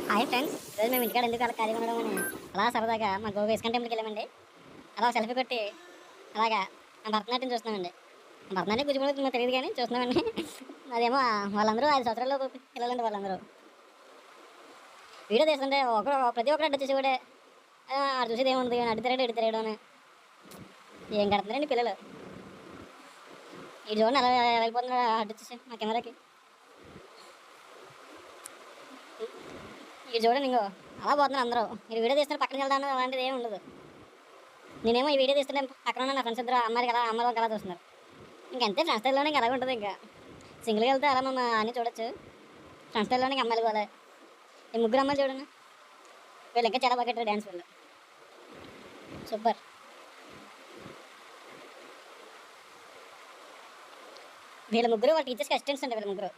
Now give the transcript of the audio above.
Hi friends, ఈరోజు మేము ఇంటికాడ ఎందుకు అలా ఖాళీగా ఉండడం అని అలా సరదాగా మా గోవా ఇస్కాన్ టెంపుల్కి వెళ్ళామండి. అలా సెల్ఫీ కొట్టి అలాగా భరతనాట్యం చూస్తున్నామండి. భరతనాట్యం కూచిపూడి మాకు తెలియదు కానీ చూస్తున్నామండి. అదేమో వాళ్ళందరూ 5 సంవత్సరాల్లో పిల్లలండి వాళ్ళందరూ. వీడియో తీస్తుంటే ఒకరు ప్రతి ఒక్కరు అడ్డు చూసేవాడే. ఆడు చూసేది ఏముంది, అడ్డు తిరగడు ఇటు తిరగడం అని. ఏం కడుతున్నారండి పిల్లలు. ఈ చూడండి అలా వెళ్ళిపోతున్నాడు అడ్డు చూసి మా కెమెరాకి. ఇది చూడండి ఇంకో అలా పోతున్నారు అందరూ. మీరు వీడియో తీస్తున్న పక్కన వెళ్దాను అలాంటిది ఏమి ఉండదు. నేనేమో ఈ వీడియో తీస్తుంటే పక్కన ఉన్న నా ఫ్రెండ్స్ ఇద్దరు అమ్మాయికి అలా అమ్మాయికి అలా చూస్తున్నారు. ఇంకంతే ఫ్రెండ్స్ స్టైల్లోనే ఇంకా అలాగే ఉంటుంది. ఇంకా సింగిల్గా వెళ్తే అలా మనం అన్నీ చూడొచ్చు. ఫ్రెండ్స్ స్టైల్లోనే అమ్మాయిలు పోలే. ఈ ముగ్గురు అమ్మాయిలు చూడండి, వీళ్ళు ఇంకా చాలా బాగా కట్టారు డ్యాన్స్. వీళ్ళు సూపర్. వీళ్ళ ముగ్గురు వాళ్ళ టీచర్స్కి అసిస్టెంట్స్ అండి. వీళ్ళ ముగ్గురు